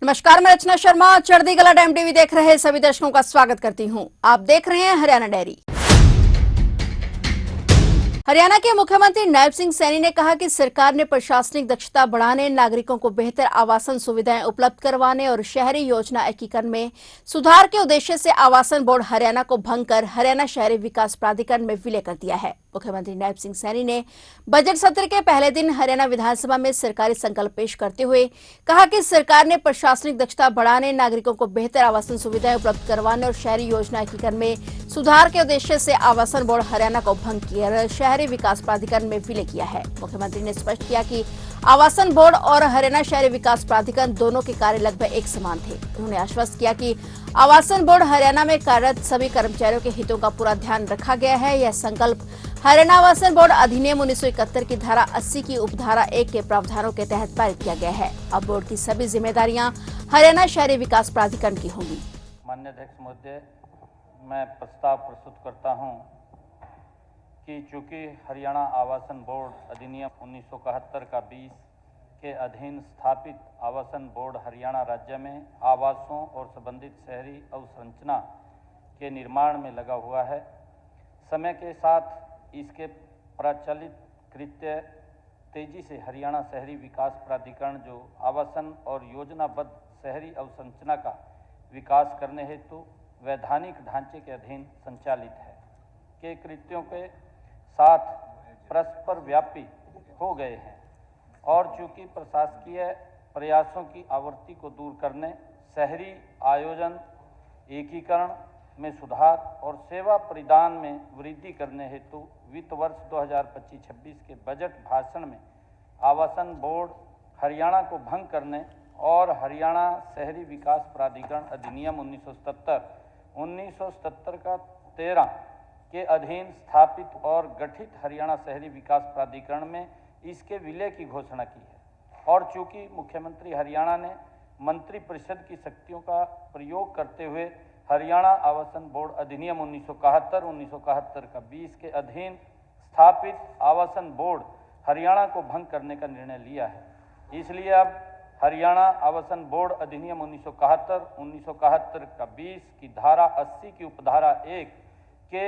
नमस्कार, मैं रचना शर्मा। चढ़ती कला टाइम टीवी देख रहे सभी दर्शकों का स्वागत करती हूं। आप देख रहे हैं हरियाणा डायरी। हरियाणा के मुख्यमंत्री नायब सिंह सैनी ने कहा कि सरकार ने प्रशासनिक दक्षता बढ़ाने, नागरिकों को बेहतर आवासन सुविधाएं उपलब्ध करवाने और शहरी योजना एकीकरण में सुधार के उद्देश्य से आवासन बोर्ड हरियाणा को भंग कर हरियाणा शहरी विकास प्राधिकरण में विलय कर दिया है। मुख्यमंत्री नायब सिंह सैनी ने बजट सत्र के पहले दिन हरियाणा विधानसभा में सरकारी संकल्प पेश करते हुए कहा कि सरकार ने प्रशासनिक दक्षता बढ़ाने, नागरिकों को बेहतर आवासन सुविधाएं उपलब्ध करवाने और शहरी योजना एकीकरण में सुधार के उद्देश्य से आवासन बोर्ड हरियाणा को भंग कर शहरी विकास प्राधिकरण में विलय किया है। मुख्यमंत्री ने स्पष्ट किया कि आवासन बोर्ड और हरियाणा शहरी विकास प्राधिकरण दोनों के कार्य लगभग एक समान थे। उन्होंने आश्वस्त किया कि आवासन बोर्ड हरियाणा में कार्यरत सभी कर्मचारियों के हितों का पूरा ध्यान रखा गया है। यह संकल्प हरियाणा आवासन बोर्ड अधिनियम 1971 की धारा 80 की उपधारा 1 के प्रावधानों के तहत पारित किया गया है। अब बोर्ड की सभी जिम्मेदारियां हरियाणा शहरी विकास प्राधिकरण की होंगी। माननीय अध्यक्ष महोदय, मैं प्रस्ताव प्रस्तुत करता हूं कि चूंकि हरियाणा आवासन बोर्ड अधिनियम 1971 का 20 के अधीन स्थापित आवासन बोर्ड हरियाणा राज्य में आवासों और संबंधित शहरी अवसंरचना के निर्माण में लगा हुआ है, समय के साथ इसके प्रचलित कृत्य तेजी से हरियाणा शहरी विकास प्राधिकरण जो आवासन और योजनाबद्ध शहरी अवसंरचना का विकास करने हेतु वैधानिक ढांचे के अधीन संचालित है के कृत्यों के साथ परस्पर व्यापी हो गए हैं और चूंकि प्रशासकीय प्रयासों की आवृत्ति को दूर करने, शहरी आयोजन एकीकरण में सुधार और सेवा प्रदान में वृद्धि करने हेतु वित्त वर्ष 2025-26 के बजट भाषण में आवासन बोर्ड हरियाणा को भंग करने और हरियाणा शहरी विकास प्राधिकरण अधिनियम 1977 का 13 के अधीन स्थापित और गठित हरियाणा शहरी विकास प्राधिकरण में इसके विलय की घोषणा की है। और चूंकि मुख्यमंत्री हरियाणा ने मंत्रिपरिषद की शक्तियों का प्रयोग करते हुए हरियाणा आवासन बोर्ड अधिनियम 1971 का 20 के अधीन स्थापित आवासन बोर्ड हरियाणा को भंग करने का निर्णय लिया है, इसलिए अब हरियाणा आवासन बोर्ड अधिनियम 1971 का 20 की धारा 80 की उपधारा 1 के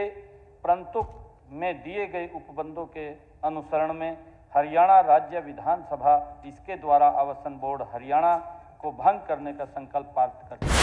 प्रंतुक में दिए गए उपबंधों के अनुसरण में हरियाणा राज्य विधानसभा इसके द्वारा आवासन बोर्ड हरियाणा को भंग करने का संकल्प पारित करती है।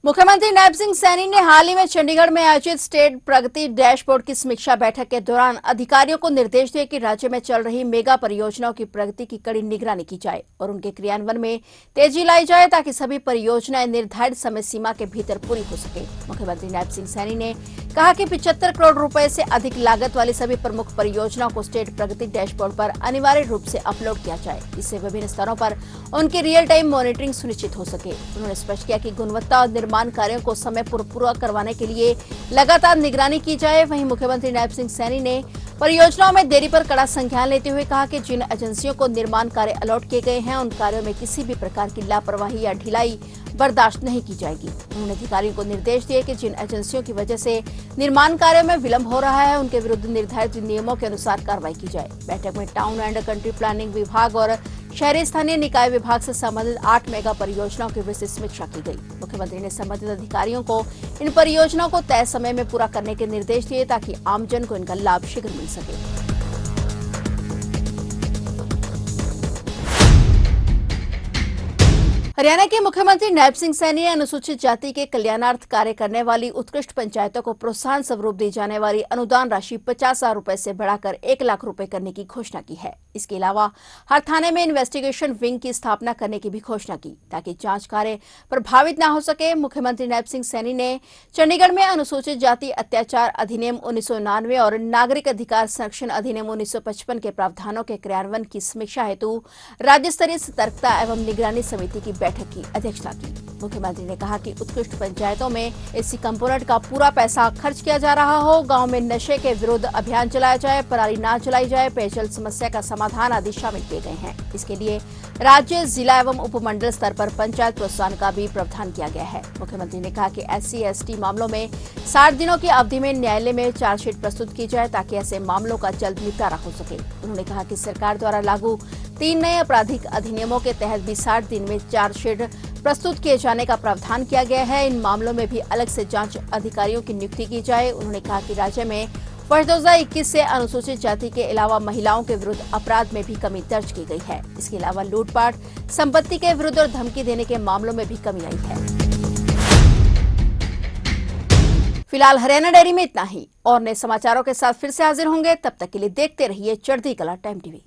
मुख्यमंत्री नायब सिंह सैनी ने हाल ही में चंडीगढ़ में आयोजित स्टेट प्रगति डैशबोर्ड की समीक्षा बैठक के दौरान अधिकारियों को निर्देश दिए कि राज्य में चल रही मेगा परियोजनाओं की प्रगति की कड़ी निगरानी की जाए और उनके क्रियान्वयन में तेजी लाई जाए ताकि सभी परियोजनाएं निर्धारित समय सीमा के भीतर पूरी हो सके। मुख्यमंत्री नायब सिंह सैनी ने कहा कि 75 करोड़ रुपए से अधिक लागत वाली सभी प्रमुख परियोजनाओं को स्टेट प्रगति डैशबोर्ड पर अनिवार्य रूप से अपलोड किया जाए, इससे विभिन्न स्तरों पर उनकी रियल टाइम मॉनिटरिंग सुनिश्चित हो सके। उन्होंने स्पष्ट किया कि गुणवत्ता और निर्माण कार्यों को समय पर पूरा करवाने के लिए लगातार निगरानी की जाए। वहीं मुख्यमंत्री नायब सिंह सैनी ने परियोजनाओं में देरी पर कड़ा संज्ञान लेते हुए कहा कि जिन एजेंसियों को निर्माण कार्य अलॉट किए गए हैं उन कार्यों में किसी भी प्रकार की लापरवाही या ढिलाई बर्दाश्त नहीं की जाएगी। उन्होंने अधिकारियों को निर्देश दिए कि जिन एजेंसियों की वजह से निर्माण कार्यों में विलंब हो रहा है उनके विरुद्ध निर्धारित नियमों के अनुसार कार्रवाई की जाए। बैठक में टाउन एंड कंट्री प्लानिंग विभाग और शहरी स्थानीय निकाय विभाग से संबंधित 8 मेगा परियोजनाओं की विस्तृत समीक्षा की गई। मुख्यमंत्री ने संबंधित अधिकारियों को इन परियोजनाओं को तय समय में पूरा करने के निर्देश दिए ताकि आमजन को इनका लाभ शीघ्र मिल सके। हरियाणा के मुख्यमंत्री नायब सिंह सैनी ने अनुसूचित जाति के कल्याणार्थ कार्य करने वाली उत्कृष्ट पंचायतों को प्रोत्साहन स्वरूप दी जाने वाली अनुदान राशि 50,000 रुपए से बढ़ाकर 1 लाख रुपए करने की घोषणा की है। इसके अलावा हर थाने में इन्वेस्टिगेशन विंग की स्थापना करने की भी घोषणा की ताकि जांच कार्य प्रभावित न हो सके। मुख्यमंत्री नायब सिंह सैनी ने चंडीगढ़ में अनुसूचित जाति अत्याचार अधिनियम 1999 और नागरिक अधिकार संरक्षण अधिनियम 1955 के प्रावधानों के क्रियान्वयन की समीक्षा हेतु राज्य स्तरीय सतर्कता एवं निगरानी समिति की बैठक की अध्यक्षता की। मुख्यमंत्री ने कहा कि उत्कृष्ट पंचायतों में एससी कंपोनेंट का पूरा पैसा खर्च किया जा रहा हो, गांव में नशे के विरुद्ध अभियान चलाया जाए, पराली न जलाई जाए, पेयजल समस्या का समाधान आदि शामिल किए गए हैं। इसके लिए राज्य, जिला एवं उपमंडल स्तर पर पंचायत प्रोत्साहन का भी प्रावधान किया गया है। मुख्यमंत्री ने कहा कि SC/ST मामलों में 60 दिनों की अवधि में न्यायालय में चार्जशीट प्रस्तुत की जाए ताकि ऐसे मामलों का जल्द निपटारा हो सके। उन्होंने कहा कि सरकार द्वारा लागू 3 नए आपराधिक अधिनियमों के तहत भी 60 दिन में चार्जशीट प्रस्तुत किए जाने का प्रावधान किया गया है। इन मामलों में भी अलग से जांच अधिकारियों की नियुक्ति की जाए। उन्होंने कहा कि राज्य में वर्ष 2021 से अनुसूचित जाति के अलावा महिलाओं के विरुद्ध अपराध में भी कमी दर्ज की गई है। इसके अलावा लूटपाट, संपत्ति के विरुद्ध और धमकी देने के मामलों में भी कमी आई है। फिलहाल हरियाणा डायरी में इतना ही। और नए समाचारों के साथ फिर से हाजिर होंगे। तब तक के लिए देखते रहिए चढ़ती कला टाइम टीवी।